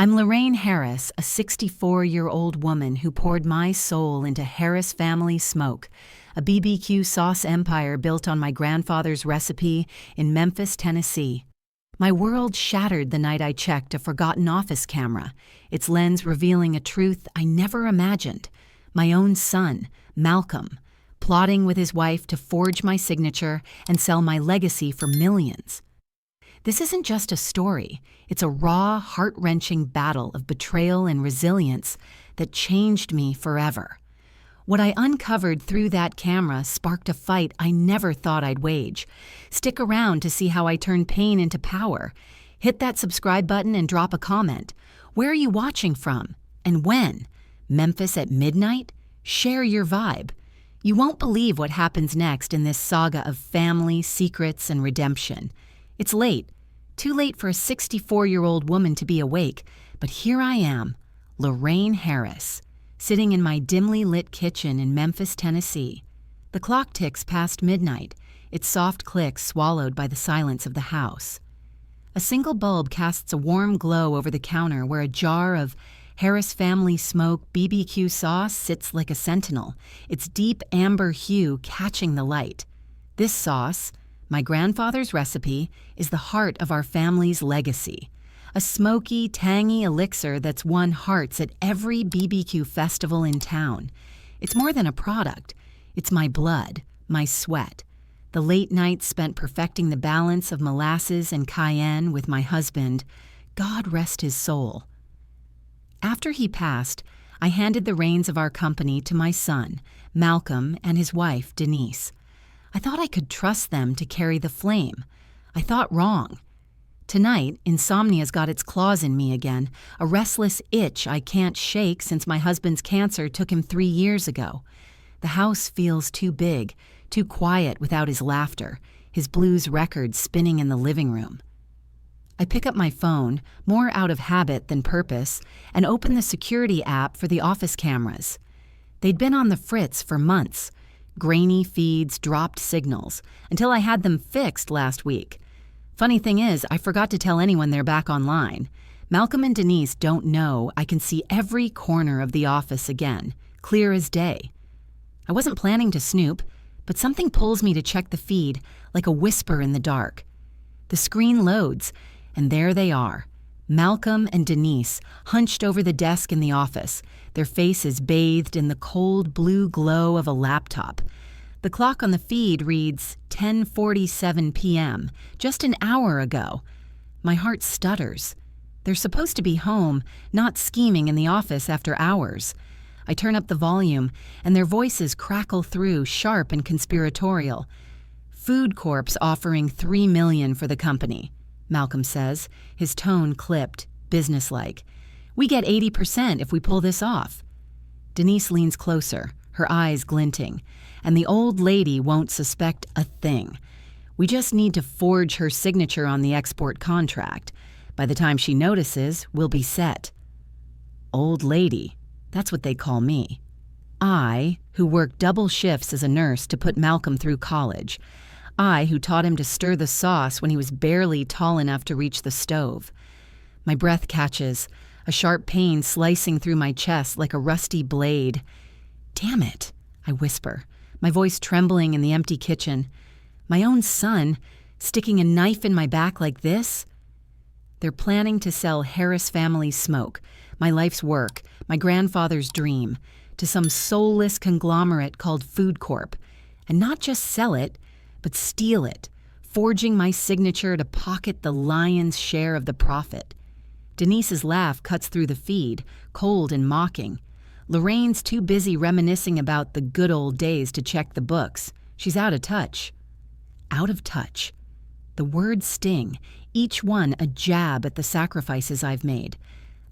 I'm Lorraine Harris, a 64-year-old woman who poured my soul into Harris Family Smoke, a BBQ sauce empire built on my grandfather's recipe in Memphis, Tennessee. My world shattered the night I checked a forgotten office camera, its lens revealing a truth I never imagined. My own son, Malcolm, plotting with his wife to forge my signature and sell my legacy for millions. This isn't just a story, it's a raw, heart-wrenching battle of betrayal and resilience that changed me forever. What I uncovered through that camera sparked a fight I never thought I'd wage. Stick around to see how I turn pain into power. Hit that subscribe button and drop a comment. Where are you watching from? And when? Memphis at midnight? Share your vibe. You won't believe what happens next in this saga of family, secrets, and redemption. It's late. Too late for a 64-year-old woman to be awake, but here I am, Lorraine Harris, sitting in my dimly lit kitchen in Memphis, Tennessee. The clock ticks past midnight, its soft click swallowed by the silence of the house. A single bulb casts a warm glow over the counter where a jar of Harris Family Smoke BBQ sauce sits like a sentinel, its deep amber hue catching the light. This sauce, my grandfather's recipe, is the heart of our family's legacy. A smoky, tangy elixir that's won hearts at every BBQ festival in town. It's more than a product. It's my blood, my sweat. The late nights spent perfecting the balance of molasses and cayenne with my husband, God rest his soul. After he passed, I handed the reins of our company to my son, Malcolm, and his wife, Denise. I thought I could trust them to carry the flame. I thought wrong. Tonight, insomnia's got its claws in me again, a restless itch I can't shake since my husband's cancer took him 3 years ago. The house feels too big, too quiet without his laughter, his blues record spinning in the living room. I pick up my phone, more out of habit than purpose, and open the security app for the office cameras. They'd been on the fritz for months. Grainy feeds, dropped signals, until I had them fixed last week. Funny thing is, I forgot to tell anyone they're back online. Malcolm and Denise don't know I can see every corner of the office again, clear as day. I wasn't planning to snoop, but something pulls me to check the feed like a whisper in the dark. The screen loads, and there they are, Malcolm and Denise, hunched over the desk in the office, their faces bathed in the cold blue glow of a laptop. The clock on the feed reads 10:47 p.m., just an hour ago. My heart stutters. They're supposed to be home, not scheming in the office after hours. I turn up the volume, and their voices crackle through, sharp and conspiratorial. Food Corp's offering $3 million for the company, Malcolm says, his tone clipped, businesslike. We get 80% if we pull this off. Denise leans closer, her eyes glinting, and the old lady won't suspect a thing. We just need to forge her signature on the export contract. By the time she notices, we'll be set. Old lady, that's what they call me. I, who worked double shifts as a nurse to put Malcolm through college. I, who taught him to stir the sauce when he was barely tall enough to reach the stove. My breath catches, a sharp pain slicing through my chest like a rusty blade. Damn it, I whisper, my voice trembling in the empty kitchen. My own son, sticking a knife in my back like this? They're planning to sell Harris Family Smoke, my life's work, my grandfather's dream, to some soulless conglomerate called Food Corp. And not just sell it, but steal it, forging my signature to pocket the lion's share of the profit. Denise's laugh cuts through the feed, cold and mocking. Lorraine's too busy reminiscing about the good old days to check the books. She's out of touch. Out of touch. The words sting, each one a jab at the sacrifices I've made.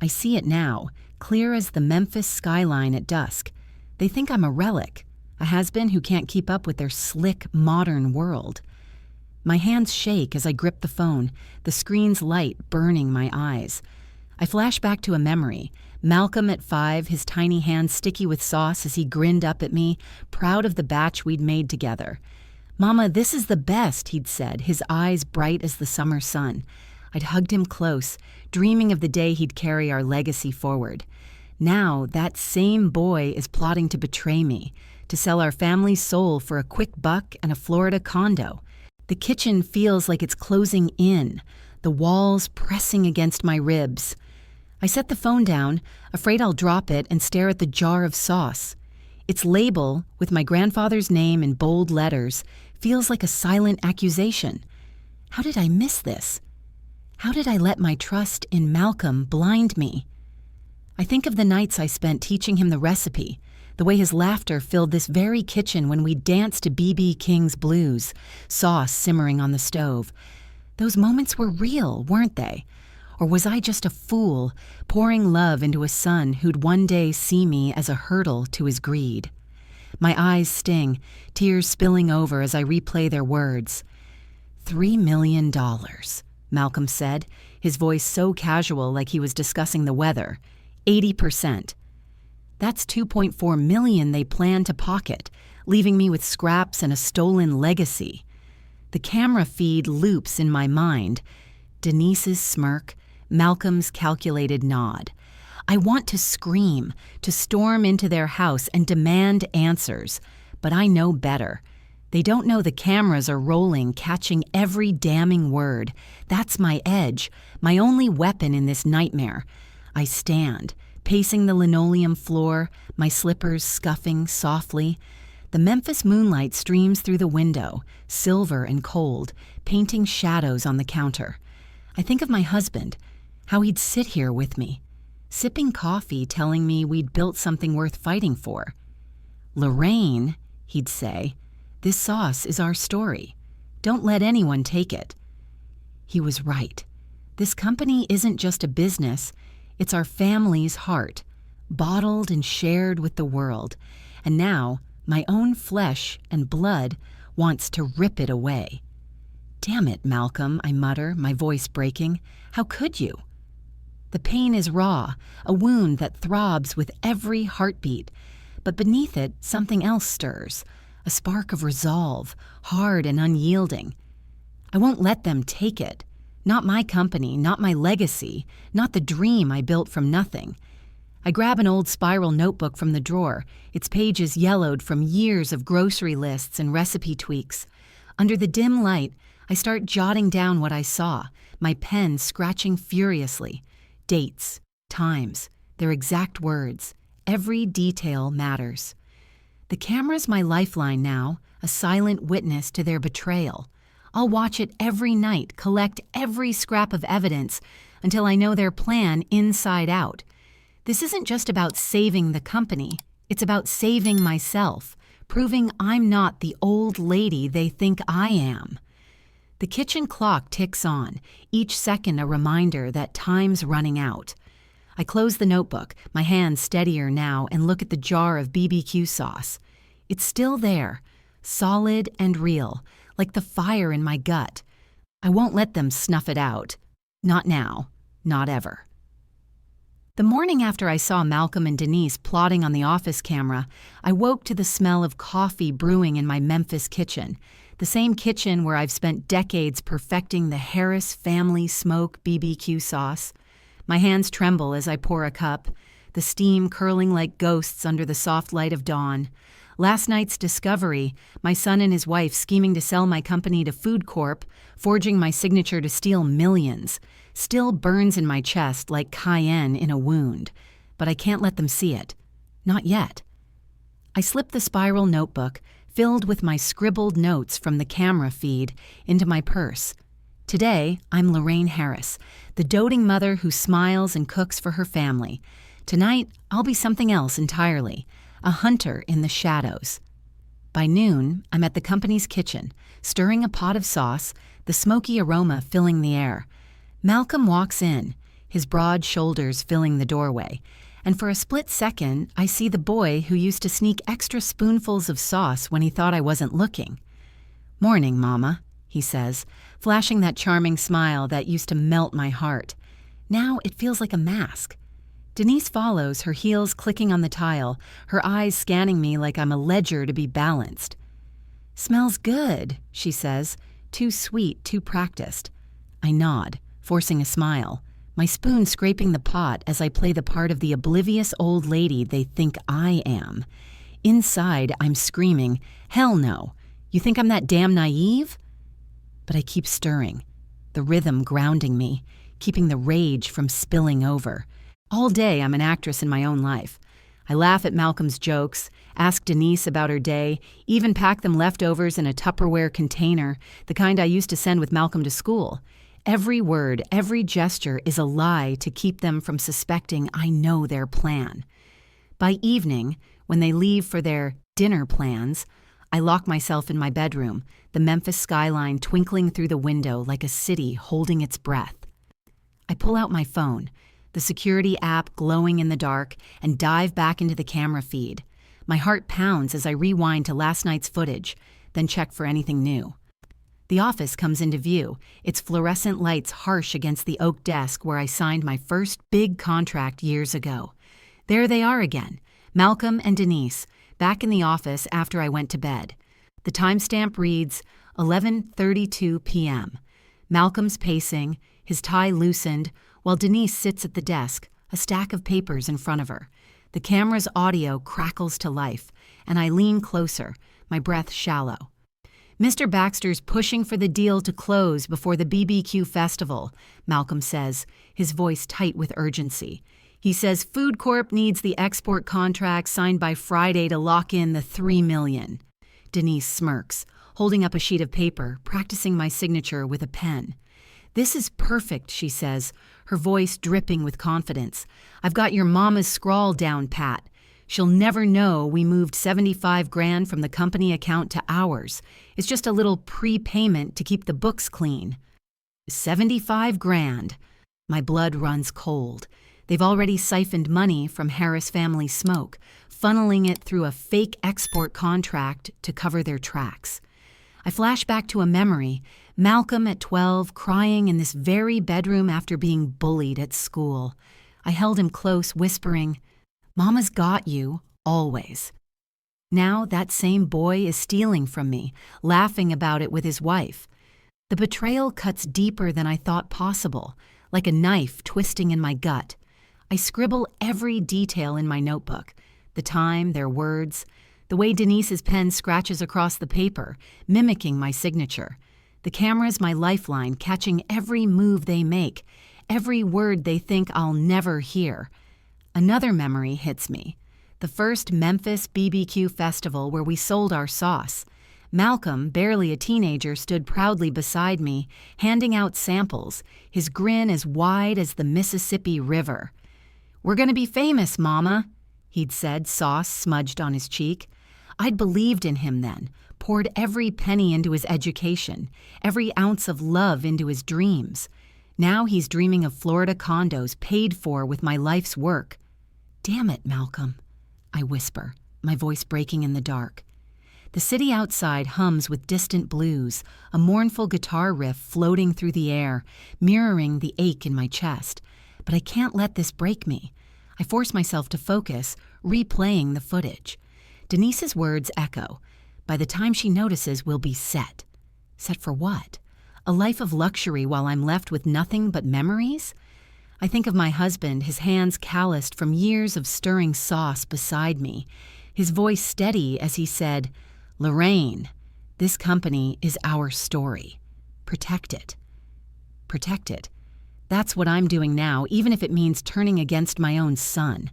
I see it now, clear as the Memphis skyline at dusk. They think I'm a relic, a has-been who can't keep up with their slick, modern world. My hands shake as I grip the phone, the screen's light burning my eyes. I flash back to a memory. Malcolm at 5, his tiny hands sticky with sauce as he grinned up at me, proud of the batch we'd made together. "Mama, this is the best," he'd said, his eyes bright as the summer sun. I'd hugged him close, dreaming of the day he'd carry our legacy forward. Now, that same boy is plotting to betray me, to sell our family's soul for a quick buck and a Florida condo. The kitchen feels like it's closing in, the walls pressing against my ribs. I set the phone down, afraid I'll drop it, and stare at the jar of sauce. Its label, with my grandfather's name in bold letters, feels like a silent accusation. How did I miss this? How did I let my trust in Malcolm blind me? I think of the nights I spent teaching him the recipe, the way his laughter filled this very kitchen when we danced to B.B. King's blues, sauce simmering on the stove. Those moments were real, weren't they? Or was I just a fool, pouring love into a son who'd one day see me as a hurdle to his greed? My eyes sting, tears spilling over as I replay their words. $3 million, Malcolm said, his voice so casual like he was discussing the weather. 80%. That's $2.4 million they plan to pocket, leaving me with scraps and a stolen legacy. The camera feed loops in my mind. Denise's smirk, Malcolm's calculated nod. I want to scream, to storm into their house and demand answers, but I know better. They don't know the cameras are rolling, catching every damning word. That's my edge, my only weapon in this nightmare. I stand, pacing the linoleum floor, my slippers scuffing softly. The Memphis moonlight streams through the window, silver and cold, painting shadows on the counter. I think of my husband, how he'd sit here with me, sipping coffee, telling me we'd built something worth fighting for. "Lorraine," he'd say, "this sauce is our story. Don't let anyone take it." He was right. This company isn't just a business, it's our family's heart, bottled and shared with the world. And now, my own flesh and blood wants to rip it away. "Damn it, Malcolm," I mutter, my voice breaking. "How could you?" The pain is raw, a wound that throbs with every heartbeat. But beneath it, something else stirs, a spark of resolve, hard and unyielding. I won't let them take it. Not my company, not my legacy, not the dream I built from nothing. I grab an old spiral notebook from the drawer, its pages yellowed from years of grocery lists and recipe tweaks. Under the dim light, I start jotting down what I saw, my pen scratching furiously. Dates, times, their exact words. Every detail matters. The camera's my lifeline now, a silent witness to their betrayal. I'll watch it every night, collect every scrap of evidence until I know their plan inside out. This isn't just about saving the company. It's about saving myself, proving I'm not the old lady they think I am. The kitchen clock ticks on, each second a reminder that time's running out. I close the notebook, my hands steadier now, and look at the jar of BBQ sauce. It's still there, solid and real, like the fire in my gut. I won't let them snuff it out. Not now, not ever. The morning after I saw Malcolm and Denise plotting on the office camera, I woke to the smell of coffee brewing in my Memphis kitchen, the same kitchen where I've spent decades perfecting the Harris family smoke BBQ sauce. My hands tremble as I pour a cup, the steam curling like ghosts under the soft light of dawn. Last night's discovery, my son and his wife scheming to sell my company to Food Corp, forging my signature to steal millions, still burns in my chest like cayenne in a wound. But I can't let them see it. Not yet. I slip the spiral notebook, filled with my scribbled notes from the camera feed, into my purse. Today, I'm Lorraine Harris, the doting mother who smiles and cooks for her family. Tonight, I'll be something else entirely, a hunter in the shadows. By noon, I'm at the company's kitchen, stirring a pot of sauce, the smoky aroma filling the air. Malcolm walks in, his broad shoulders filling the doorway, and for a split second, I see the boy who used to sneak extra spoonfuls of sauce when he thought I wasn't looking. "Morning, Mama," he says, flashing that charming smile that used to melt my heart. Now it feels like a mask. Denise follows, her heels clicking on the tile, her eyes scanning me like I'm a ledger to be balanced. "Smells good," she says, too sweet, too practiced. I nod, forcing a smile, my spoon scraping the pot as I play the part of the oblivious old lady they think I am. Inside, I'm screaming, "Hell no! You think I'm that damn naive?" But I keep stirring, the rhythm grounding me, keeping the rage from spilling over. All day, I'm an actress in my own life. I laugh at Malcolm's jokes, ask Denise about her day, even pack them leftovers in a Tupperware container, the kind I used to send with Malcolm to school. Every word, every gesture is a lie to keep them from suspecting I know their plan. By evening, when they leave for their dinner plans, I lock myself in my bedroom, the Memphis skyline twinkling through the window like a city holding its breath. I pull out my phone, the security app glowing in the dark, and dive back into the camera feed. My heart pounds as I rewind to last night's footage, then check for anything new. The office comes into view, its fluorescent lights harsh against the oak desk where I signed my first big contract years ago. There they are again, Malcolm and Denise, back in the office after I went to bed. The timestamp reads 11:32 p.m. Malcolm's pacing, his tie loosened, while Denise sits at the desk, a stack of papers in front of her. The camera's audio crackles to life, and I lean closer, my breath shallow. "Mr. Baxter's pushing for the deal to close before the BBQ festival," Malcolm says, his voice tight with urgency. He says Food Corp needs the export contract signed by Friday to lock in the $3 million. Denise smirks, holding up a sheet of paper, practicing my signature with a pen. "This is perfect," she says, her voice dripping with confidence. "I've got your mama's scrawl down pat. She'll never know we moved $75,000 from the company account to ours. It's just a little prepayment to keep the books clean." $75,000. My blood runs cold. They've already siphoned money from Harris Family Smoke, funneling it through a fake export contract to cover their tracks. I flash back to a memory, Malcolm at 12 crying in this very bedroom after being bullied at school. I held him close, whispering, "Mama's got you, always." Now that same boy is stealing from me, laughing about it with his wife. The betrayal cuts deeper than I thought possible, like a knife twisting in my gut. I scribble every detail in my notebook, the time, their words, the way Denise's pen scratches across the paper, mimicking my signature. The camera's my lifeline, catching every move they make, every word they think I'll never hear. Another memory hits me. The first Memphis BBQ festival where we sold our sauce. Malcolm, barely a teenager, stood proudly beside me, handing out samples, his grin as wide as the Mississippi River. "We're gonna be famous, Mama," he'd said, sauce smudged on his cheek. I'd believed in him then, poured every penny into his education, every ounce of love into his dreams. Now he's dreaming of Florida condos paid for with my life's work. "Damn it, Malcolm," I whisper, my voice breaking in the dark. The city outside hums with distant blues, a mournful guitar riff floating through the air, mirroring the ache in my chest. But I can't let this break me. I force myself to focus, replaying the footage. Denise's words echo. By the time she notices, we'll be set. Set for what? A life of luxury while I'm left with nothing but memories? I think of my husband, his hands calloused from years of stirring sauce beside me, his voice steady as he said, "Lorraine, this company is our story. Protect it." Protect it. That's what I'm doing now, even if it means turning against my own son.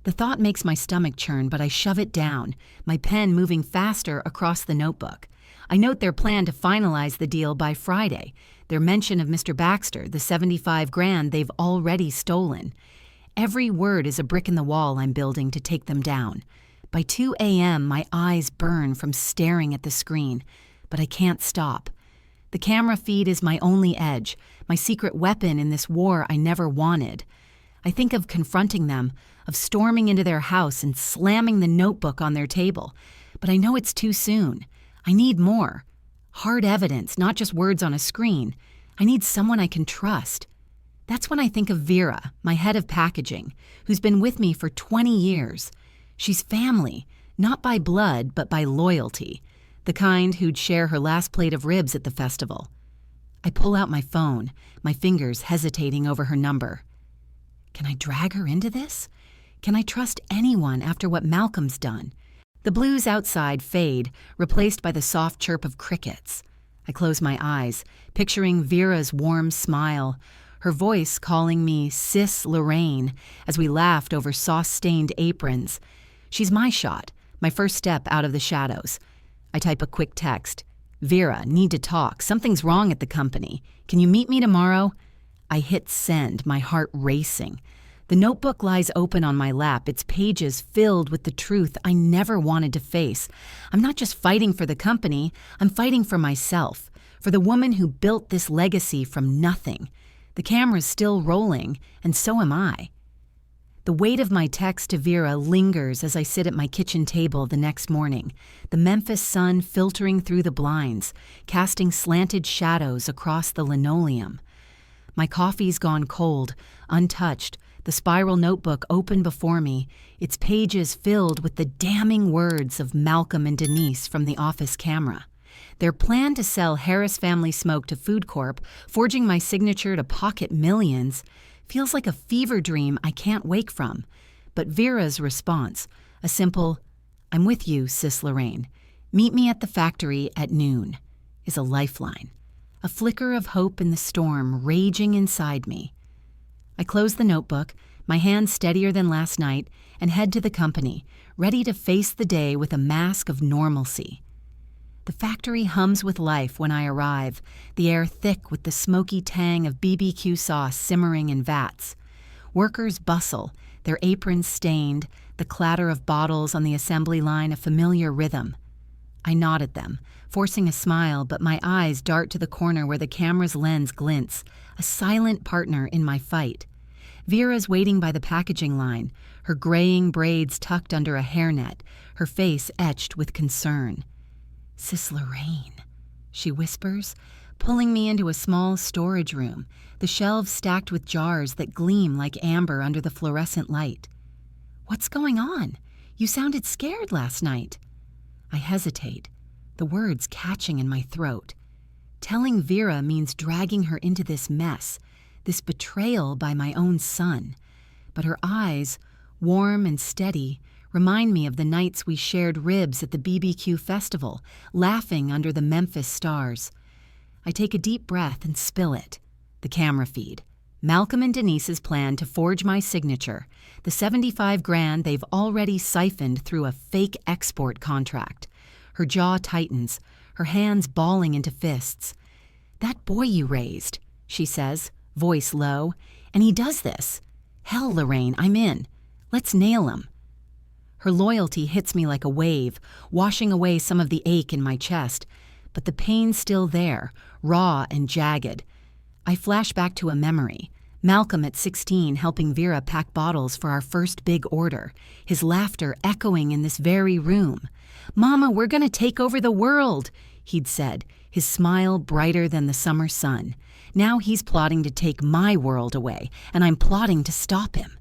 The thought makes my stomach churn, but I shove it down, my pen moving faster across the notebook. I note their plan to finalize the deal by Friday, their mention of Mr. Baxter, the $75,000 they've already stolen. Every word is a brick in the wall I'm building to take them down. By 2 a.m., my eyes burn from staring at the screen, but I can't stop. The camera feed is my only edge, my secret weapon in this war I never wanted. I think of confronting them, of storming into their house and slamming the notebook on their table. But I know it's too soon. I need more. Hard evidence, not just words on a screen. I need someone I can trust. That's when I think of Vera, my head of packaging, who's been with me for 20 years. She's family, not by blood, but by loyalty. The kind who'd share her last plate of ribs at the festival. I pull out my phone, my fingers hesitating over her number. Can I drag her into this? Can I trust anyone after what Malcolm's done? The blues outside fade, replaced by the soft chirp of crickets. I close my eyes, picturing Vera's warm smile, her voice calling me Sis Lorraine as we laughed over sauce-stained aprons. She's my shot, my first step out of the shadows. I type a quick text. Vera, need to talk. Something's wrong at the company. Can you meet me tomorrow? I hit send, my heart racing. The notebook lies open on my lap, its pages filled with the truth I never wanted to face. I'm not just fighting for the company, I'm fighting for myself, for the woman who built this legacy from nothing. The camera's still rolling, and so am I. The weight of my text to Vera lingers as I sit at my kitchen table the next morning, the Memphis sun filtering through the blinds, casting slanted shadows across the linoleum. My coffee's gone cold, untouched, the spiral notebook open before me, its pages filled with the damning words of Malcolm and Denise from the office camera. Their plan to sell Harris Family Smoke to Food Corp, forging my signature to pocket millions, feels like a fever dream I can't wake from. But Vera's response, a simple, "I'm with you, Sis Lorraine. Meet me at the factory at noon," is a lifeline. A flicker of hope in the storm raging inside me. I close the notebook, my hands steadier than last night, and head to the company, ready to face the day with a mask of normalcy. The factory hums with life when I arrive, the air thick with the smoky tang of BBQ sauce simmering in vats. Workers bustle, their aprons stained, the clatter of bottles on the assembly line a familiar rhythm. I nod at them, forcing a smile, but my eyes dart to the corner where the camera's lens glints, a silent partner in my fight. Vera's waiting by the packaging line, her graying braids tucked under a hairnet, her face etched with concern. "Sis Lorraine," she whispers, pulling me into a small storage room, the shelves stacked with jars that gleam like amber under the fluorescent light. "What's going on? You sounded scared last night." I hesitate, the words catching in my throat. Telling Vera means dragging her into this mess, this betrayal by my own son. But her eyes, warm and steady, remind me of the nights we shared ribs at the BBQ festival, laughing under the Memphis stars. I take a deep breath and spill it. The camera feed. Malcolm and Denise's plan to forge my signature, the $75,000 they've already siphoned through a fake export contract. Her jaw tightens, her hands balling into fists. "That boy you raised," she says, voice low, "and he does this. Hell, Lorraine, I'm in. Let's nail him." Her loyalty hits me like a wave, washing away some of the ache in my chest, but the pain's still there, raw and jagged. I flash back to a memory. Malcolm at 16 helping Vera pack bottles for our first big order, his laughter echoing in this very room. "Mama, we're gonna take over the world," he'd said, his smile brighter than the summer sun. Now he's plotting to take my world away, and I'm plotting to stop him.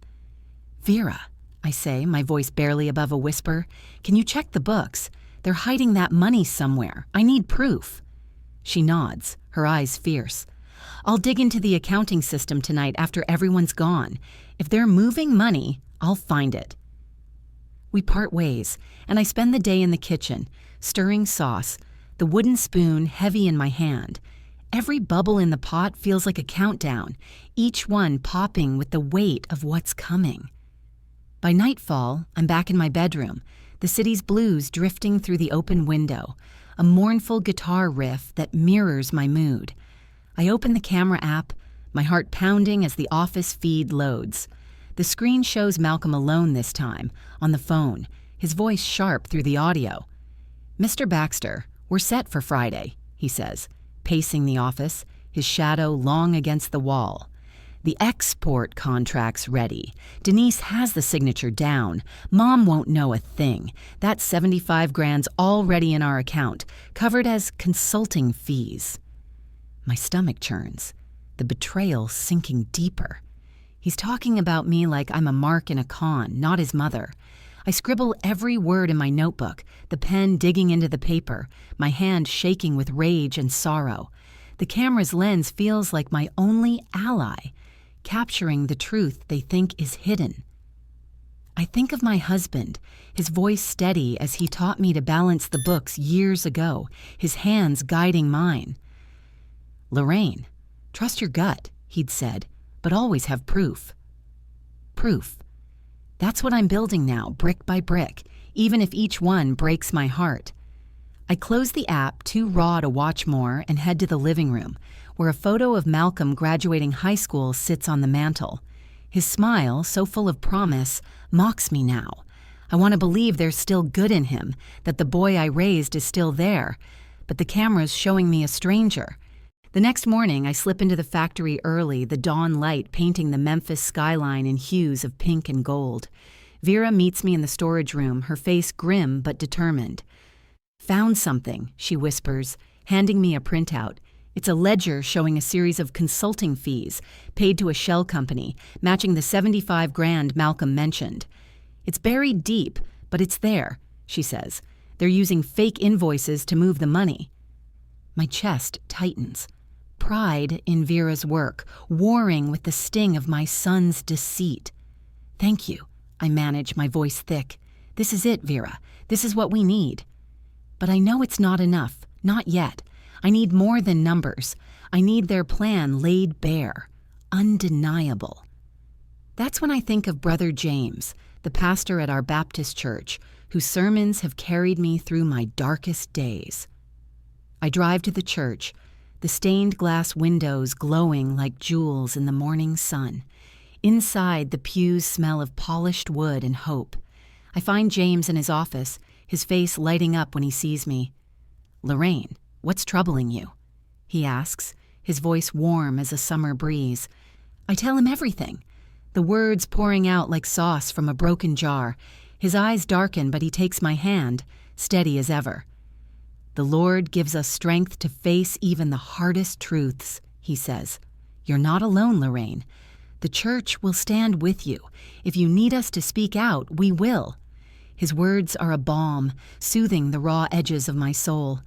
"Vera," I say, my voice barely above a whisper, "can you check the books? They're hiding that money somewhere. I need proof." She nods, her eyes fierce. "I'll dig into the accounting system tonight after everyone's gone. If they're moving money, I'll find it." We part ways, and I spend the day in the kitchen, stirring sauce, the wooden spoon heavy in my hand. Every bubble in the pot feels like a countdown, each one popping with the weight of what's coming. By nightfall, I'm back in my bedroom, the city's blues drifting through the open window, a mournful guitar riff that mirrors my mood. I open the camera app, my heart pounding as the office feed loads. The screen shows Malcolm alone this time, on the phone, his voice sharp through the audio. "Mr. Baxter, we're set for Friday," he says, pacing the office, his shadow long against the wall. "The export contract's ready. Denise has the signature down. Mom won't know a thing. That $75,000's already in our account, covered as consulting fees." My stomach churns, the betrayal sinking deeper. He's talking about me like I'm a mark in a con, not his mother. I scribble every word in my notebook, the pen digging into the paper, my hand shaking with rage and sorrow. The camera's lens feels like my only ally, capturing the truth they think is hidden. I think of my husband, his voice steady as he taught me to balance the books years ago, his hands guiding mine. "Lorraine, trust your gut," he'd said, "but always have proof." Proof. That's what I'm building now, brick by brick, even if each one breaks my heart. I close the app, too raw to watch more, and head to the living room, where a photo of Malcolm graduating high school sits on the mantel. His smile, so full of promise, mocks me now. I want to believe there's still good in him, that the boy I raised is still there, but the camera's showing me a stranger. The next morning, I slip into the factory early, the dawn light painting the Memphis skyline in hues of pink and gold. Vera meets me in the storage room, her face grim but determined. "Found something," she whispers, handing me a printout. It's a ledger showing a series of consulting fees paid to a shell company, matching the $75,000 Malcolm mentioned. "It's buried deep, but it's there," she says. "They're using fake invoices to move the money." My chest tightens. Pride in Vera's work, warring with the sting of my son's deceit. "Thank you," I manage, my voice thick. "This is it, Vera. This is what we need." But I know it's not enough. Not yet. I need more than numbers. I need their plan laid bare. Undeniable. That's when I think of Brother James, the pastor at our Baptist church, whose sermons have carried me through my darkest days. I drive to the church, the stained glass windows glowing like jewels in the morning sun. Inside, the pews smell of polished wood and hope. I find James in his office, his face lighting up when he sees me. "Lorraine, what's troubling you?" he asks, his voice warm as a summer breeze. I tell him everything, the words pouring out like sauce from a broken jar. His eyes darken, but he takes my hand, steady as ever. "The Lord gives us strength to face even the hardest truths," he says. "You're not alone, Lorraine. The church will stand with you. If you need us to speak out, we will." His words are a balm, soothing the raw edges of my soul.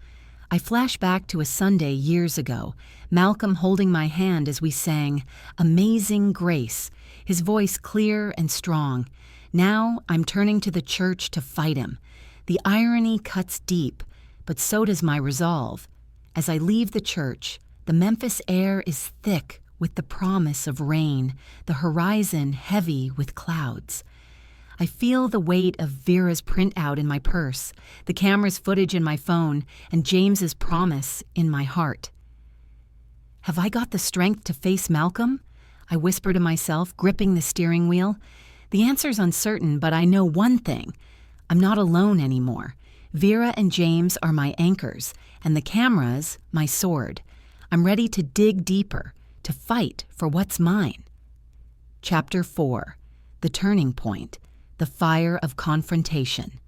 I flash back to a Sunday years ago, Malcolm holding my hand as we sang "Amazing Grace," his voice clear and strong. Now I'm turning to the church to fight him. The irony cuts deep, but so does my resolve. As I leave the church, the Memphis air is thick with the promise of rain, the horizon heavy with clouds. I feel the weight of Vera's printout in my purse, the camera's footage in my phone, and James's promise in my heart. Have I got the strength to face Malcolm? I whisper to myself, gripping the steering wheel. The answer's uncertain, but I know one thing. I'm not alone anymore. Vera and James are my anchors, and the camera's my sword. I'm ready to dig deeper, to fight for what's mine. Chapter 4. The Turning Point. The Fire of Confrontation.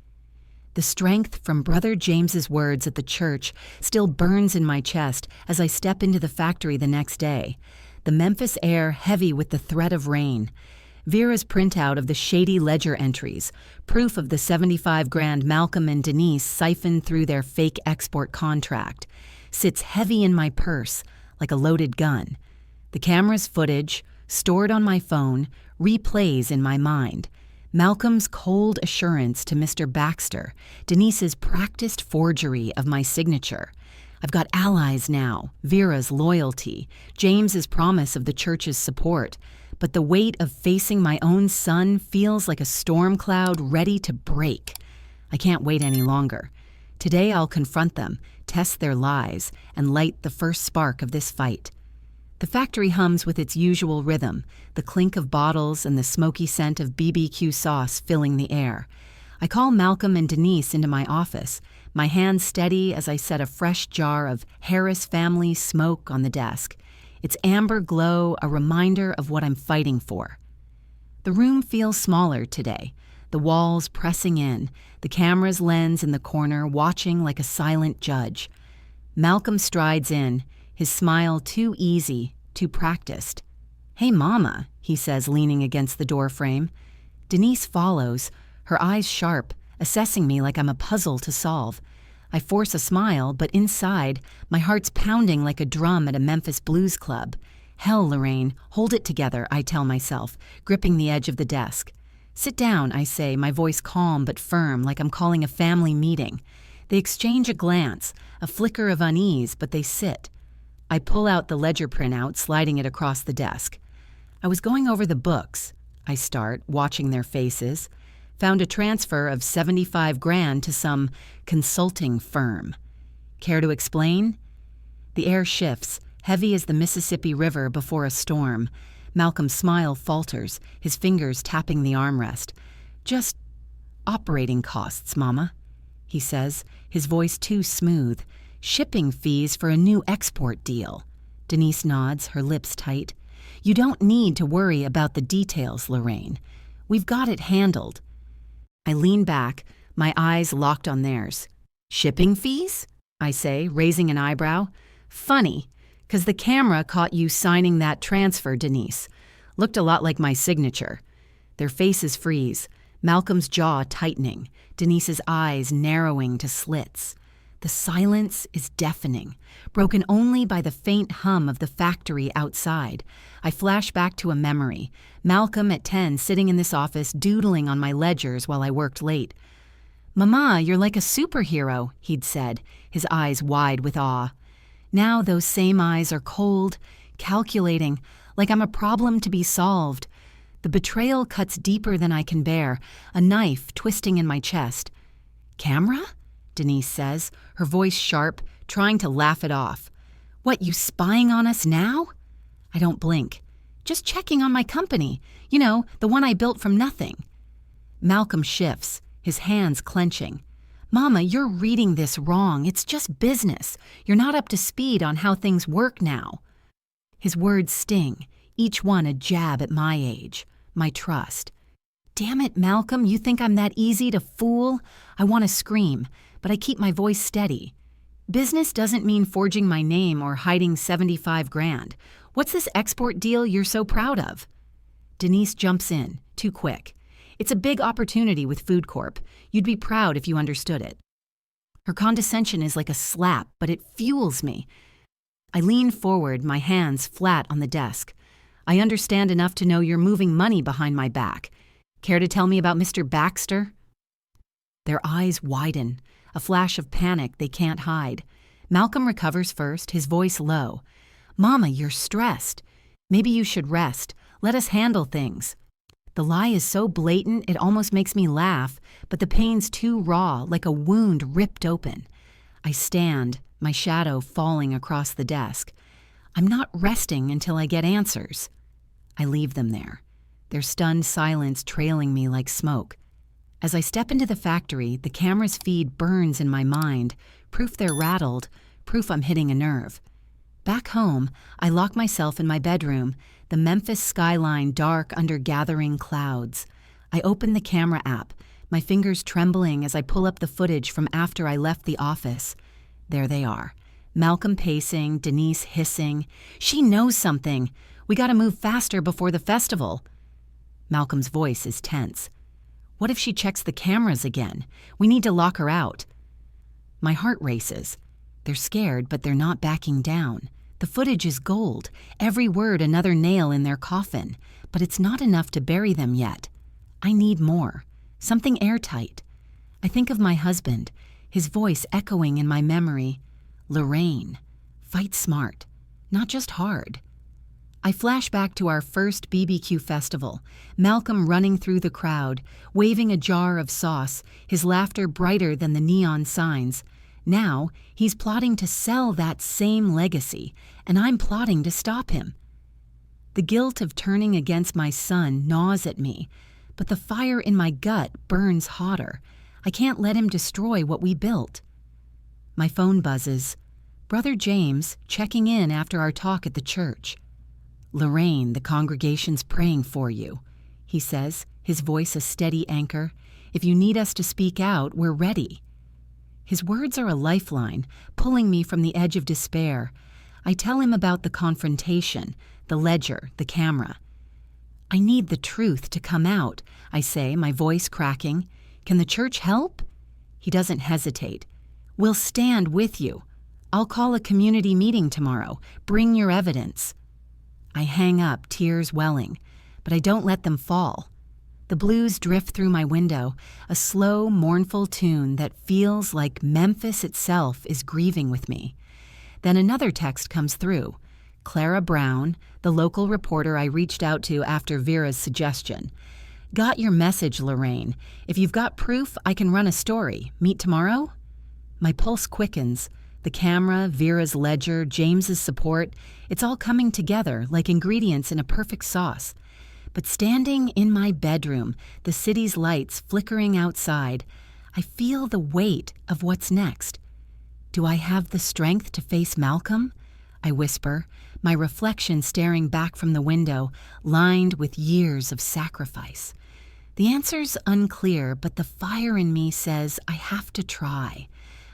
The strength from Brother James's words at the church still burns in my chest as I step into the factory the next day, the Memphis air heavy with the threat of rain. Vera's printout of the shady ledger entries, proof of the $75,000 Malcolm and Denise siphoned through their fake export contract, sits heavy in my purse like a loaded gun. The camera's footage, stored on my phone, replays in my mind. Malcolm's cold assurance to Mr. Baxter, Denise's practiced forgery of my signature. I've got allies now, Vera's loyalty, James's promise of the church's support, but the weight of facing my own son feels like a storm cloud ready to break. I can't wait any longer. Today I'll confront them, test their lies, and light the first spark of this fight. The factory hums with its usual rhythm, the clink of bottles and the smoky scent of BBQ sauce filling the air. I call Malcolm and Denise into my office, my hands steady as I set a fresh jar of Harris family smoke on the desk. Its amber glow a reminder of what I'm fighting for. The room feels smaller today, the walls pressing in, the camera's lens in the corner watching like a silent judge. Malcolm strides in, his smile too easy, too practiced. "Hey, Mama," he says, leaning against the doorframe. Denise follows, her eyes sharp, assessing me like I'm a puzzle to solve. I force a smile, but inside, my heart's pounding like a drum at a Memphis blues club. Hell, Lorraine, hold it together, I tell myself, gripping the edge of the desk. Sit down, I say, my voice calm but firm, like I'm calling a family meeting. They exchange a glance, a flicker of unease, but they sit. I pull out the ledger printout, sliding it across the desk. I was going over the books. I start, watching their faces. Found a transfer of $75 grand to some consulting firm. Care to explain? The air shifts, heavy as the Mississippi River before a storm. Malcolm's smile falters, his fingers tapping the armrest. Just operating costs, Mama, he says, his voice too smooth. Shipping fees for a new export deal. Denise nods, her lips tight. You don't need to worry about the details, Lorraine. We've got it handled. I lean back, my eyes locked on theirs. Shipping fees? I say, raising an eyebrow. Funny, 'cause the camera caught you signing that transfer, Denise. Looked a lot like my signature. Their faces freeze, Malcolm's jaw tightening, Denise's eyes narrowing to slits. The silence is deafening, broken only by the faint hum of the factory outside. I flash back to a memory. Malcolm at 10 sitting in this office doodling on my ledgers while I worked late. Mama, you're like a superhero, he'd said, his eyes wide with awe. Now those same eyes are cold, calculating, like I'm a problem to be solved. The betrayal cuts deeper than I can bear, a knife twisting in my chest. Camera? Denise says, her voice sharp, trying to laugh it off. What, you spying on us now? I don't blink. Just checking on my company. You know, the one I built from nothing. Malcolm shifts, his hands clenching. Mama, you're reading this wrong. It's just business. You're not up to speed on how things work now. His words sting, each one a jab at my age, my trust. Damn it, Malcolm, you think I'm that easy to fool? I want to scream, but I keep my voice steady. Business doesn't mean forging my name or hiding $75 grand. What's this export deal you're so proud of? Denise jumps in, too quick. It's a big opportunity with Food Corp. You'd be proud if you understood it. Her condescension is like a slap, but it fuels me. I lean forward, my hands flat on the desk. I understand enough to know you're moving money behind my back. Care to tell me about Mr. Baxter? Their eyes widen, a flash of panic they can't hide. Malcolm recovers first, his voice low. Mama, you're stressed. Maybe you should rest. Let us handle things. The lie is so blatant it almost makes me laugh, but the pain's too raw, like a wound ripped open. I stand, my shadow falling across the desk. I'm not resting until I get answers. I leave them there, their stunned silence trailing me like smoke. As I step into the factory, the camera's feed burns in my mind, proof they're rattled, proof I'm hitting a nerve. Back home, I lock myself in my bedroom, the Memphis skyline dark under gathering clouds. I open the camera app, my fingers trembling as I pull up the footage from after I left the office. There they are. Malcolm pacing, Denise hissing. She knows something. We gotta move faster before the festival. Malcolm's voice is tense. What if she checks the cameras again? We need to lock her out. My heart races. They're scared, but they're not backing down. The footage is gold, every word another nail in their coffin, but it's not enough to bury them yet. I need more, something airtight. I think of my husband, his voice echoing in my memory. Lorraine, fight smart, not just hard. I flash back to our first BBQ festival, Malcolm running through the crowd, waving a jar of sauce, his laughter brighter than the neon signs. Now, he's plotting to sell that same legacy, and I'm plotting to stop him. The guilt of turning against my son gnaws at me, but the fire in my gut burns hotter. I can't let him destroy what we built. My phone buzzes. Brother James, checking in after our talk at the church. Lorraine, the congregation's praying for you, he says, his voice a steady anchor. If you need us to speak out, we're ready. His words are a lifeline, pulling me from the edge of despair. I tell him about the confrontation, the ledger, the camera. I need the truth to come out, I say, my voice cracking. Can the church help? He doesn't hesitate. We'll stand with you. I'll call a community meeting tomorrow. Bring your evidence. I hang up, tears welling, but I don't let them fall. The blues drift through my window, a slow, mournful tune that feels like Memphis itself is grieving with me. Then another text comes through. Clara Brown, the local reporter I reached out to after Vera's suggestion. Got your message, Lorraine. If you've got proof, I can run a story. Meet tomorrow? My pulse quickens. The camera, Vera's ledger, James's support, it's all coming together like ingredients in a perfect sauce. But standing in my bedroom, the city's lights flickering outside, I feel the weight of what's next. Do I have the strength to face Malcolm? I whisper, my reflection staring back from the window, lined with years of sacrifice. The answer's unclear, but the fire in me says I have to try.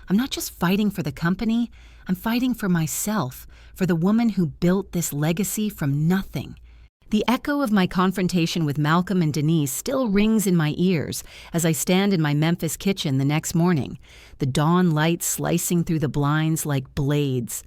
I'm not just fighting for the company, I'm fighting for myself, for the woman who built this legacy from nothing. The echo of my confrontation with Malcolm and Denise still rings in my ears as I stand in my Memphis kitchen the next morning, the dawn light slicing through the blinds like blades.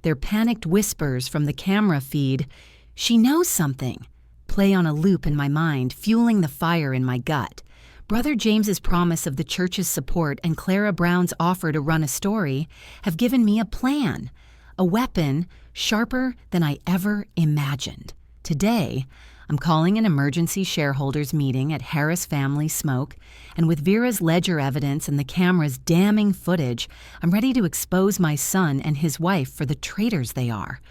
Their panicked whispers from the camera feed, "She knows something," play on a loop in my mind, fueling the fire in my gut. Brother James's promise of the church's support and Clara Brown's offer to run a story have given me a plan, a weapon sharper than I ever imagined. Today, I'm calling an emergency shareholders meeting at Harris Family Smoke, and with Vera's ledger evidence and the camera's damning footage, I'm ready to expose my son and his wife for the traitors they are.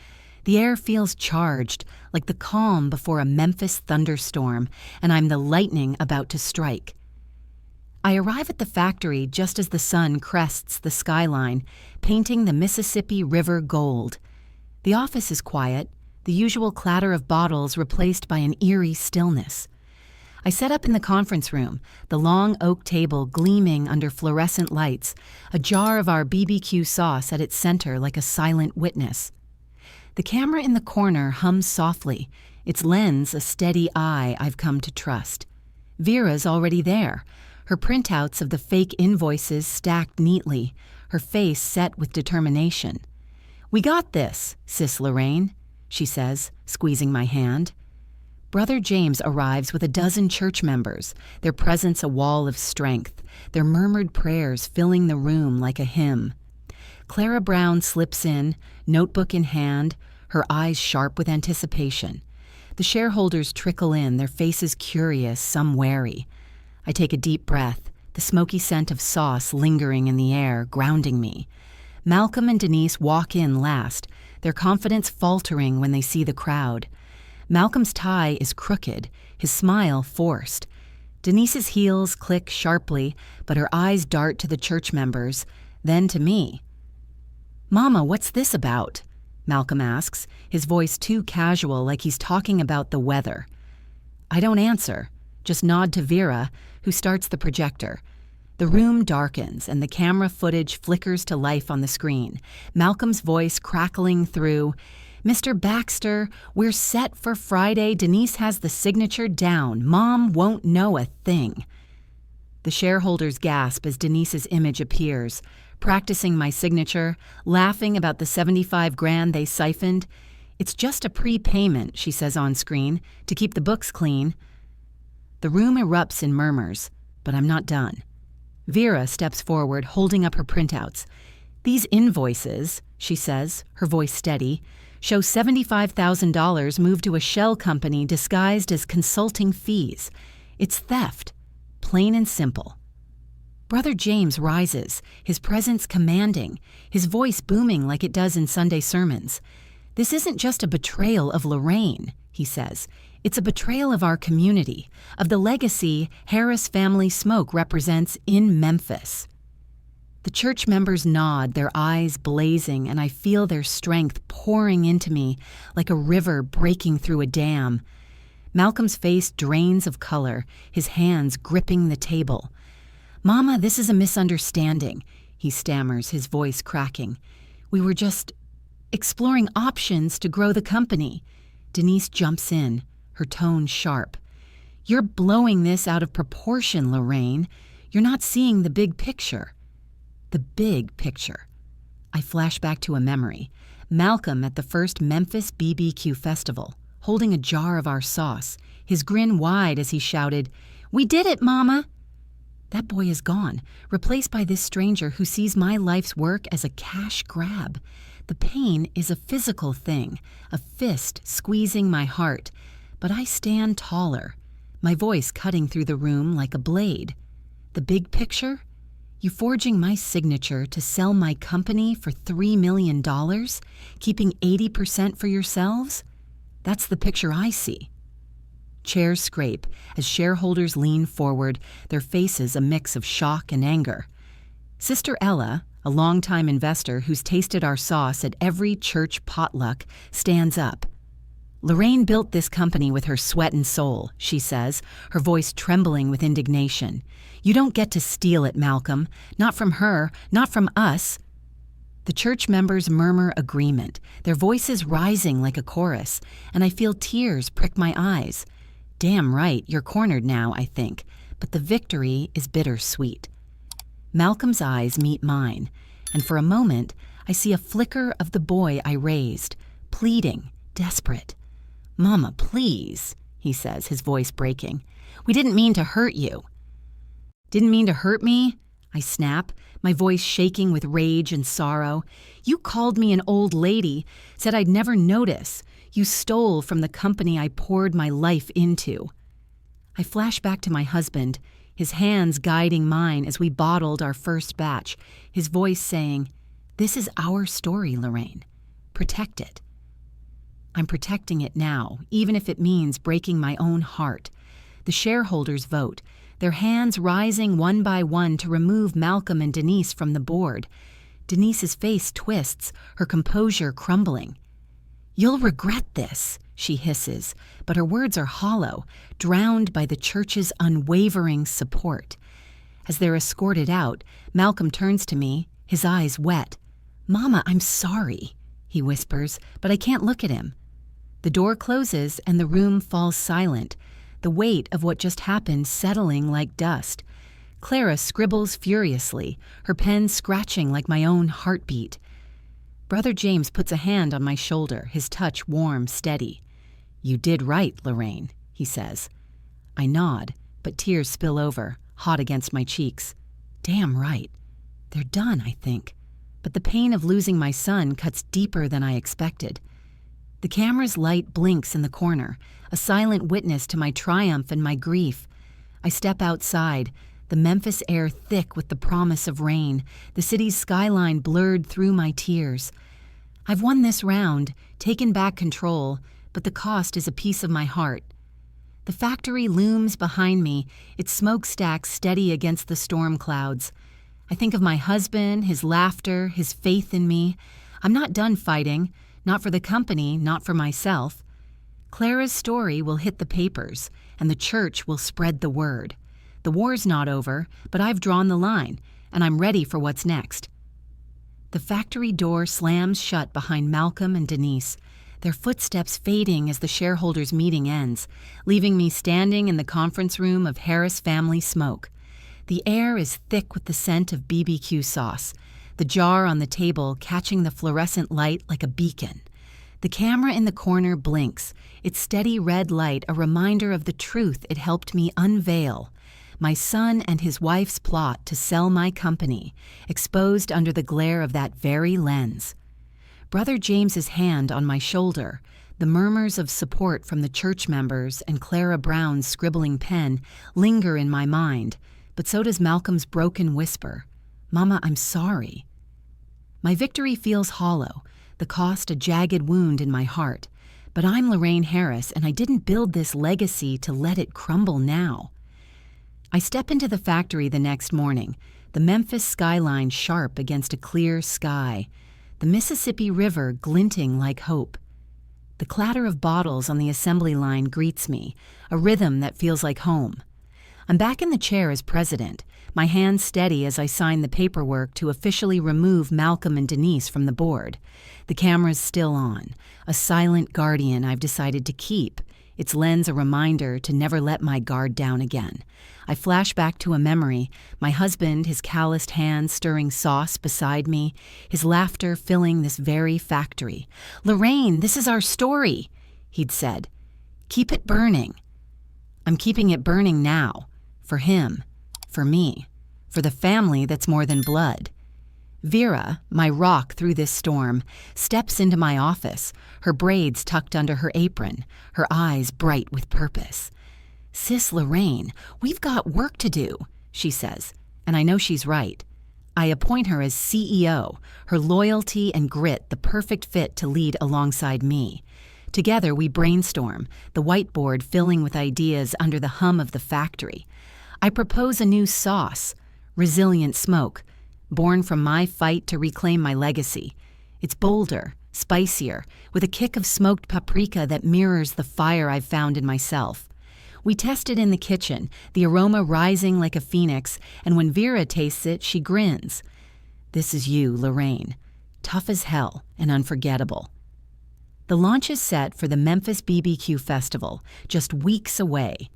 The air feels charged, like the calm before a Memphis thunderstorm, and I'm the lightning about to strike. I arrive at the factory just as the sun crests the skyline, painting the Mississippi River gold. The office is quiet, the usual clatter of bottles replaced by an eerie stillness. I set up in the conference room, the long oak table gleaming under fluorescent lights, a jar of our BBQ sauce at its center like a silent witness. The camera in the corner hums softly, its lens a steady eye I've come to trust. Vera's already there, her printouts of the fake invoices stacked neatly, her face set with determination. "We got this, Sis Lorraine," she says, squeezing my hand. Brother James arrives with a dozen church members, their presence a wall of strength, their murmured prayers filling the room like a hymn. Clara Brown slips in, notebook in hand, her eyes sharp with anticipation. The shareholders trickle in, their faces curious, some wary. I take a deep breath, the smoky scent of sauce lingering in the air, grounding me. Malcolm and Denise walk in last, their confidence faltering when they see the crowd. Malcolm's tie is crooked, his smile forced. Denise's heels click sharply, but her eyes dart to the church members, then to me. "Mama, what's this about?" Malcolm asks, his voice too casual, like he's talking about the weather. I don't answer, just nod to Vera, who starts the projector. The room darkens, and the camera footage flickers to life on the screen, Malcolm's voice crackling through, "Mr. Baxter, we're set for Friday. Denise has the signature down. Mom won't know a thing." The shareholders gasp as Denise's image appears, practicing my signature, laughing about the $75,000 they siphoned. "It's just a prepayment," she says on screen, "to keep the books clean." The room erupts in murmurs, but I'm not done. Vera steps forward, holding up her printouts. "These invoices," she says, her voice steady, "show $75,000 moved to a shell company disguised as consulting fees. It's theft, plain and simple." Brother James rises, his presence commanding, his voice booming like it does in Sunday sermons. "This isn't just a betrayal of Lorraine," he says. "It's a betrayal of our community, of the legacy Harris Family Smoke represents in Memphis." The church members nod, their eyes blazing, and I feel their strength pouring into me like a river breaking through a dam. Malcolm's face drains of color, his hands gripping the table. "Mama, this is a misunderstanding," he stammers, his voice cracking. "We were just exploring options to grow the company." Denise jumps in, her tone sharp. "You're blowing this out of proportion, Lorraine. You're not seeing the big picture." The big picture. I flash back to a memory. Malcolm at the first Memphis BBQ festival, holding a jar of our sauce, his grin wide as he shouted, "We did it, Mama!" That boy is gone, replaced by this stranger who sees my life's work as a cash grab. The pain is a physical thing, a fist squeezing my heart, but I stand taller, my voice cutting through the room like a blade. The big picture? You forging my signature to sell my company for $3 million, keeping 80% for yourselves? That's the picture I see. Chairs scrape as shareholders lean forward, their faces a mix of shock and anger. Sister Ella, a longtime investor who's tasted our sauce at every church potluck, stands up. "Lorraine built this company with her sweat and soul," she says, her voice trembling with indignation. "You don't get to steal it, Malcolm. Not from her, not from us." The church members murmur agreement, their voices rising like a chorus, and I feel tears prick my eyes. Damn right, you're cornered now, I think, but the victory is bittersweet. Malcolm's eyes meet mine, and for a moment, I see a flicker of the boy I raised, pleading, desperate. "Mama, please," he says, his voice breaking. "We didn't mean to hurt you." "Didn't mean to hurt me?" I snap, my voice shaking with rage and sorrow. "You called me an old lady, said I'd never notice. You stole from the company I poured my life into." I flash back to my husband, his hands guiding mine as we bottled our first batch, his voice saying, "This is our story, Lorraine. Protect it." I'm protecting it now, even if it means breaking my own heart. The shareholders vote, their hands rising one by one to remove Malcolm and Denise from the board. Denise's face twists, her composure crumbling. "You'll regret this," she hisses, but her words are hollow, drowned by the church's unwavering support. As they're escorted out, Malcolm turns to me, his eyes wet. "Mama, I'm sorry," he whispers, but I can't look at him. The door closes and the room falls silent, the weight of what just happened settling like dust. Clara scribbles furiously, her pen scratching like my own heartbeat. Brother James puts a hand on my shoulder, his touch warm, steady. "You did right, Lorraine," he says. I nod, but tears spill over, hot against my cheeks. Damn right. They're done, I think. But the pain of losing my son cuts deeper than I expected. The camera's light blinks in the corner, a silent witness to my triumph and my grief. I step outside, the Memphis air thick with the promise of rain, the city's skyline blurred through my tears. I've won this round, taken back control, but the cost is a piece of my heart. The factory looms behind me, its smokestack steady against the storm clouds. I think of my husband, his laughter, his faith in me. I'm not done fighting, not for the company, not for myself. Clara's story will hit the papers, and the church will spread the word. The war's not over, but I've drawn the line, and I'm ready for what's next. The factory door slams shut behind Malcolm and Denise, their footsteps fading as the shareholders' meeting ends, leaving me standing in the conference room of Harris family smoke. The air is thick with the scent of BBQ sauce, the jar on the table catching the fluorescent light like a beacon. The camera in the corner blinks, its steady red light a reminder of the truth it helped me unveil. My son and his wife's plot to sell my company, exposed under the glare of that very lens. Brother James's hand on my shoulder, the murmurs of support from the church members and Clara Brown's scribbling pen linger in my mind, but so does Malcolm's broken whisper, "Mama, I'm sorry." My victory feels hollow, the cost a jagged wound in my heart, but I'm Lorraine Harris and I didn't build this legacy to let it crumble now. I step into the factory the next morning, the Memphis skyline sharp against a clear sky, the Mississippi River glinting like hope. The clatter of bottles on the assembly line greets me, a rhythm that feels like home. I'm back in the chair as president, my hands steady as I sign the paperwork to officially remove Malcolm and Denise from the board. The camera's still on, a silent guardian I've decided to keep, its lens a reminder to never let my guard down again. I flash back to a memory, my husband, his calloused hands stirring sauce beside me, his laughter filling this very factory. "Lorraine, this is our story," he'd said. "Keep it burning." I'm keeping it burning now. For him. For me. For the family that's more than blood. Vera, my rock through this storm, steps into my office, her braids tucked under her apron, her eyes bright with purpose. "Sis Lorraine, we've got work to do," she says, and I know she's right. I appoint her as CEO, her loyalty and grit the perfect fit to lead alongside me. Together we brainstorm, the whiteboard filling with ideas under the hum of the factory. I propose a new sauce, Resilient Smoke, born from my fight to reclaim my legacy. It's bolder, spicier, with a kick of smoked paprika that mirrors the fire I've found in myself. We test it in the kitchen, the aroma rising like a phoenix, and when Vera tastes it, she grins. This is you, Lorraine. Tough as hell and unforgettable. The launch is set for the Memphis BBQ Festival, just weeks away.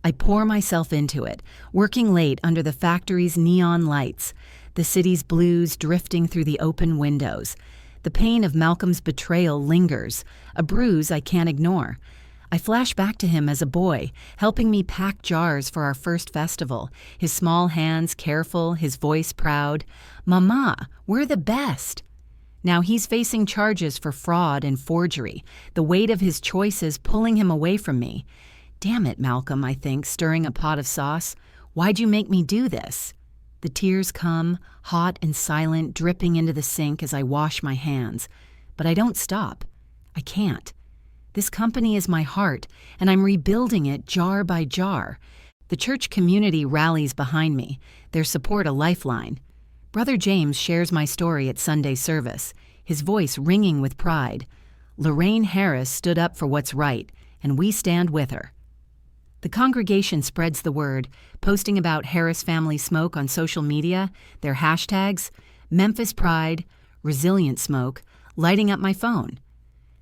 I pour myself into it, working late under the factory's neon lights, the city's blues drifting through the open windows. The pain of Malcolm's betrayal lingers, a bruise I can't ignore. I flash back to him as a boy, helping me pack jars for our first festival, his small hands careful, his voice proud. "Mama, we're the best." Now he's facing charges for fraud and forgery, the weight of his choices pulling him away from me. "Damn it, Malcolm," I think, stirring a pot of sauce. "Why'd you make me do this?" The tears come, hot and silent, dripping into the sink as I wash my hands. But I don't stop. I can't. This company is my heart, and I'm rebuilding it jar by jar. The church community rallies behind me, their support a lifeline. Brother James shares my story at Sunday service, his voice ringing with pride. Lorraine Harris stood up for what's right, and we stand with her. The congregation spreads the word, posting about Harris Family Smoke on social media, their hashtags, Memphis Pride, Resilient Smoke, lighting up my phone.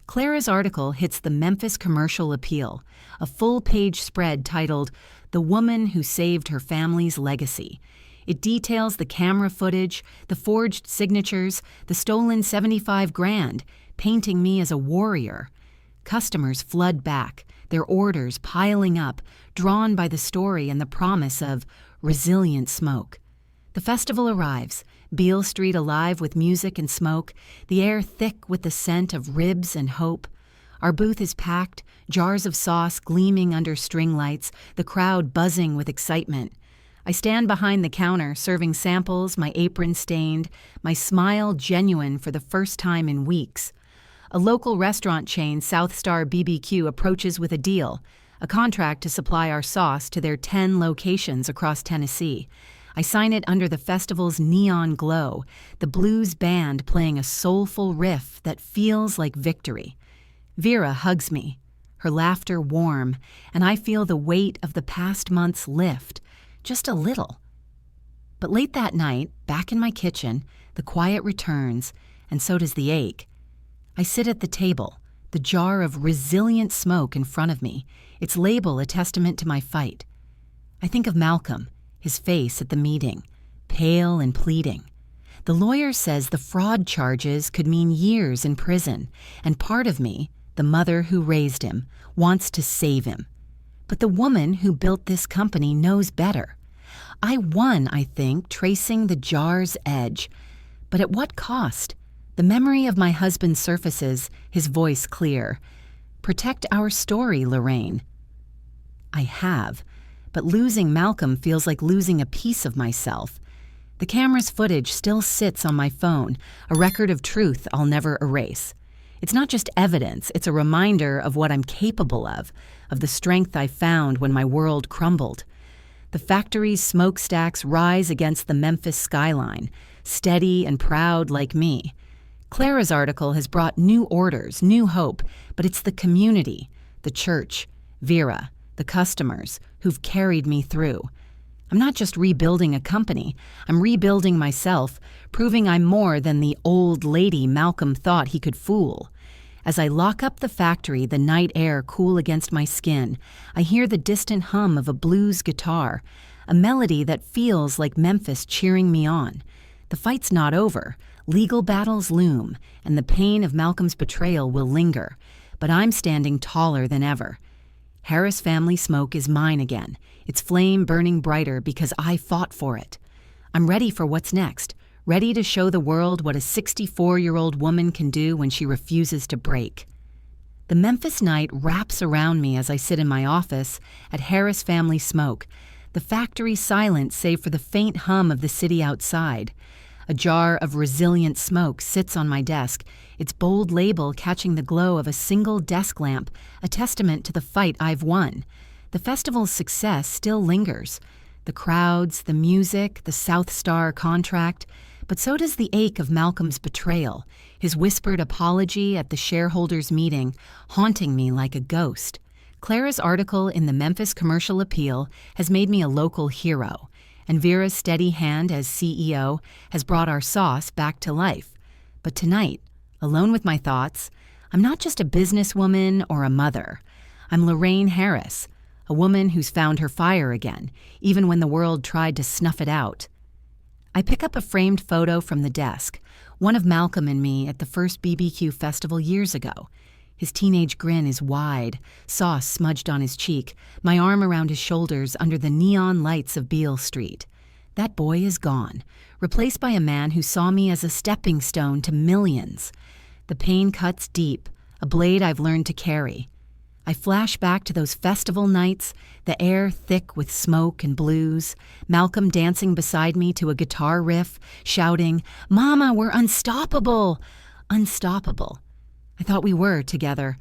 Clara's article hits the Memphis Commercial Appeal, a full-page spread titled "The Woman Who Saved Her Family's Legacy." It details the camera footage, the forged signatures, the stolen $75,000, painting me as a warrior. Customers flood back, their orders piling up, drawn by the story and the promise of resilient smoke. The festival arrives, Beale Street alive with music and smoke, the air thick with the scent of ribs and hope. Our booth is packed, jars of sauce gleaming under string lights, the crowd buzzing with excitement. I stand behind the counter, serving samples, my apron stained, my smile genuine for the first time in weeks. A local restaurant chain, South Star BBQ, approaches with a deal, a contract to supply our sauce to their 10 locations across Tennessee. I sign it under the festival's neon glow, the blues band playing a soulful riff that feels like victory. Vera hugs me, her laughter warm, and I feel the weight of the past months lift, just a little. But late that night, back in my kitchen, the quiet returns, and so does the ache. I sit at the table, the jar of resilient smoke in front of me, its label a testament to my fight. I think of Malcolm, his face at the meeting, pale and pleading. The lawyer says the fraud charges could mean years in prison, and part of me, the mother who raised him, wants to save him. But the woman who built this company knows better. I won, I think, tracing the jar's edge. But at what cost? The memory of my husband surfaces, his voice clear. Protect our story, Lorraine. I have, but losing Malcolm feels like losing a piece of myself. The camera's footage still sits on my phone, a record of truth I'll never erase. It's not just evidence, it's a reminder of what I'm capable of the strength I found when my world crumbled. The factory's smokestacks rise against the Memphis skyline, steady and proud like me. Clara's article has brought new orders, new hope, but it's the community, the church, Vera, the customers, who've carried me through. I'm not just rebuilding a company, I'm rebuilding myself, proving I'm more than the old lady Malcolm thought he could fool. As I lock up the factory, the night air cool against my skin, I hear the distant hum of a blues guitar, a melody that feels like Memphis cheering me on. The fight's not over. Legal battles loom, and the pain of Malcolm's betrayal will linger. But I'm standing taller than ever. Harris family smoke is mine again, its flame burning brighter because I fought for it. I'm ready for what's next, ready to show the world what a 64-year-old woman can do when she refuses to break. The Memphis night wraps around me as I sit in my office at Harris Family Smoke, the factory silent save for the faint hum of the city outside. A jar of resilient smoke sits on my desk, its bold label catching the glow of a single desk lamp, a testament to the fight I've won. The festival's success still lingers. The crowds, the music, the South Star contract, but so does the ache of Malcolm's betrayal, his whispered apology at the shareholders' meeting, haunting me like a ghost. Clara's article in the Memphis Commercial Appeal has made me a local hero, and Vera's steady hand as CEO has brought our sauce back to life. But tonight, alone with my thoughts, I'm not just a businesswoman or a mother. I'm Lorraine Harris, a woman who's found her fire again, even when the world tried to snuff it out. I pick up a framed photo from the desk, one of Malcolm and me at the first BBQ festival years ago. His teenage grin is wide, sauce smudged on his cheek, my arm around his shoulders under the neon lights of Beale Street. That boy is gone, replaced by a man who saw me as a stepping stone to millions. The pain cuts deep, a blade I've learned to carry. I flash back to those festival nights, the air thick with smoke and blues, Malcolm dancing beside me to a guitar riff, shouting, "Mama, we're unstoppable!" Unstoppable. I thought we were together.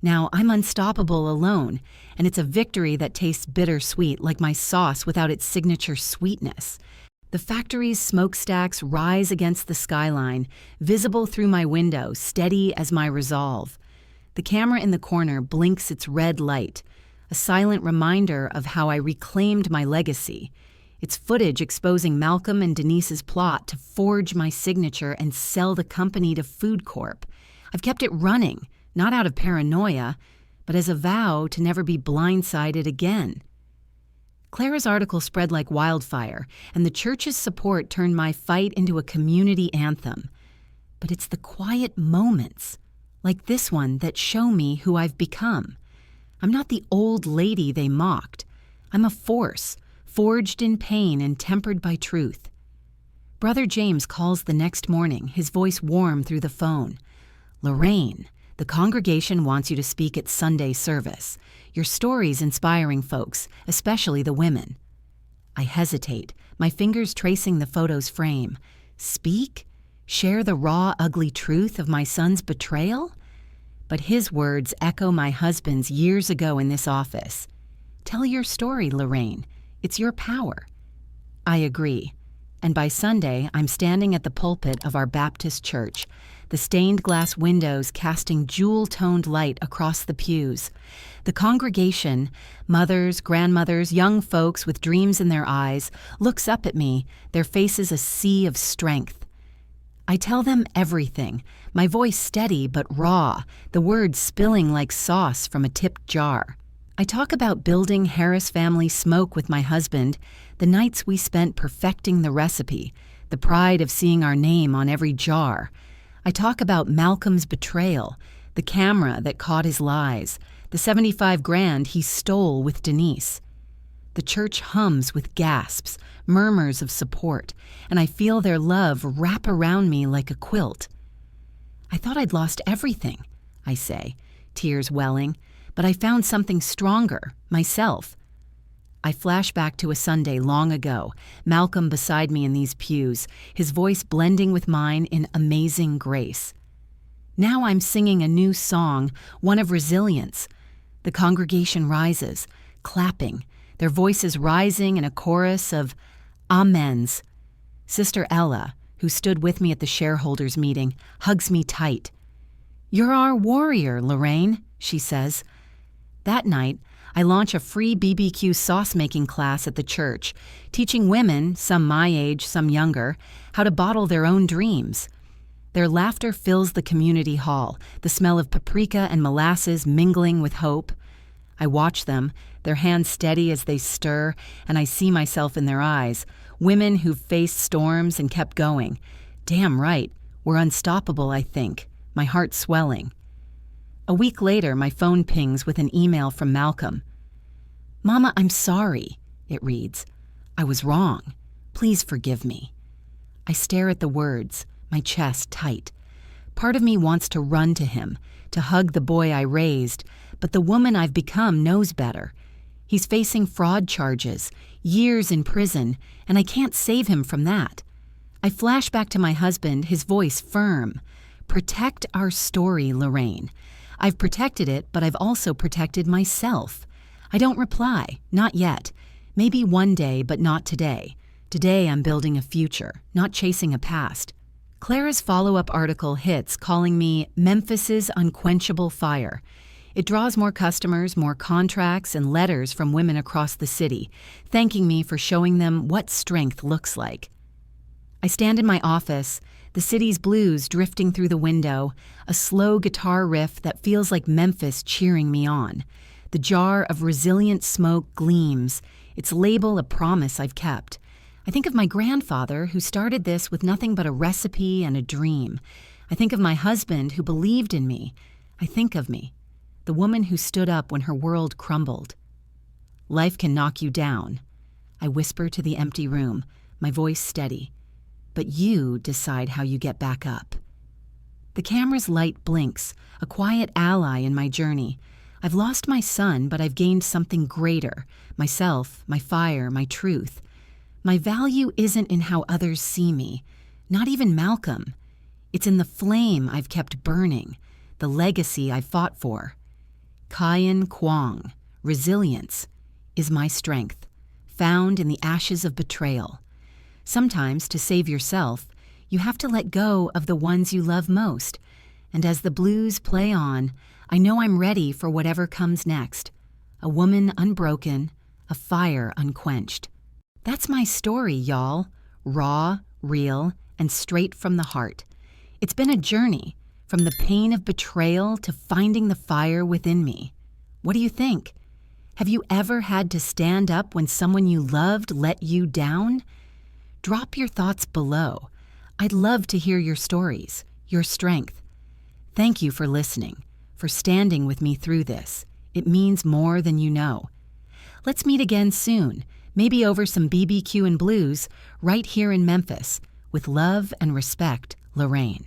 Now I'm unstoppable alone, and it's a victory that tastes bittersweet like my sauce without its signature sweetness. The factory's smokestacks rise against the skyline, visible through my window, steady as my resolve. The camera in the corner blinks its red light, a silent reminder of how I reclaimed my legacy. It's footage exposing Malcolm and Denise's plot to forge my signature and sell the company to Food Corp. I've kept it running, not out of paranoia, but as a vow to never be blindsided again. Clara's article spread like wildfire, and the church's support turned my fight into a community anthem. But it's the quiet moments, like this one, that show me who I've become. I'm not the old lady they mocked. I'm a force, forged in pain and tempered by truth. Brother James calls the next morning, his voice warm through the phone. "Lorraine, the congregation wants you to speak at Sunday service. Your story's inspiring folks, especially the women." I hesitate, my fingers tracing the photo's frame. Speak? Share the raw, ugly truth of my son's betrayal? But his words echo my husband's years ago in this office. "Tell your story, Lorraine. It's your power." I agree. And by Sunday, I'm standing at the pulpit of our Baptist church, the stained glass windows casting jewel-toned light across the pews. The congregation, mothers, grandmothers, young folks with dreams in their eyes, looks up at me, their faces a sea of strength. I tell them everything, my voice steady but raw, the words spilling like sauce from a tipped jar. I talk about building Harris Family Smoke with my husband, the nights we spent perfecting the recipe, the pride of seeing our name on every jar. I talk about Malcolm's betrayal, the camera that caught his lies, the $75,000 he stole with Denise. The church hums with gasps, murmurs of support, and I feel their love wrap around me like a quilt. "I thought I'd lost everything," I say, tears welling, "but I found something stronger, myself." I flash back to a Sunday long ago, Malcolm beside me in these pews, his voice blending with mine in amazing grace. Now I'm singing a new song, one of resilience. The congregation rises, clapping, their voices rising in a chorus of amens. Sister Ella, who stood with me at the shareholders' meeting, hugs me tight. "You're our warrior, Lorraine," she says. That night, I launch a free BBQ sauce-making class at the church, teaching women, some my age, some younger, how to bottle their own dreams. Their laughter fills the community hall, the smell of paprika and molasses mingling with hope. I watch them, their hands steady as they stir, and I see myself in their eyes, women who've faced storms and kept going. Damn right, we're unstoppable, I think, my heart swelling. A week later, my phone pings with an email from Malcolm. "Mama, I'm sorry," it reads. "I was wrong. Please forgive me." I stare at the words, my chest tight. Part of me wants to run to him, to hug the boy I raised, but the woman I've become knows better. He's facing fraud charges, years in prison, and I can't save him from that. I flash back to my husband, his voice firm. "Protect our story, Lorraine. I've protected it, but I've also protected myself." I don't reply, not yet. Maybe one day, but not today. Today I'm building a future, not chasing a past. Clara's follow-up article hits, calling me Memphis's unquenchable fire. It draws more customers, more contracts, and letters from women across the city, thanking me for showing them what strength looks like. I stand in my office, the city's blues drifting through the window, a slow guitar riff that feels like Memphis cheering me on. The jar of resilient smoke gleams, its label a promise I've kept. I think of my grandfather who started this with nothing but a recipe and a dream. I think of my husband who believed in me. I think of me, the woman who stood up when her world crumbled. Life can knock you down. I whisper to the empty room, my voice steady. But you decide how you get back up. The camera's light blinks, a quiet ally in my journey. I've lost my son, but I've gained something greater. Myself, my fire, my truth. My value isn't in how others see me, not even Malcolm. It's in the flame I've kept burning, the legacy I've fought for. Kayan Kwong, resilience, is my strength, found in the ashes of betrayal. Sometimes, to save yourself, you have to let go of the ones you love most. And as the blues play on, I know I'm ready for whatever comes next. A woman unbroken, a fire unquenched. That's my story, y'all. Raw, real, and straight from the heart. It's been a journey, from the pain of betrayal to finding the fire within me. What do you think? Have you ever had to stand up when someone you loved let you down? Drop your thoughts below. I'd love to hear your stories, your strength. Thank you for listening, for standing with me through this. It means more than you know. Let's meet again soon, maybe over some BBQ and blues, right here in Memphis. With love and respect, Lorraine.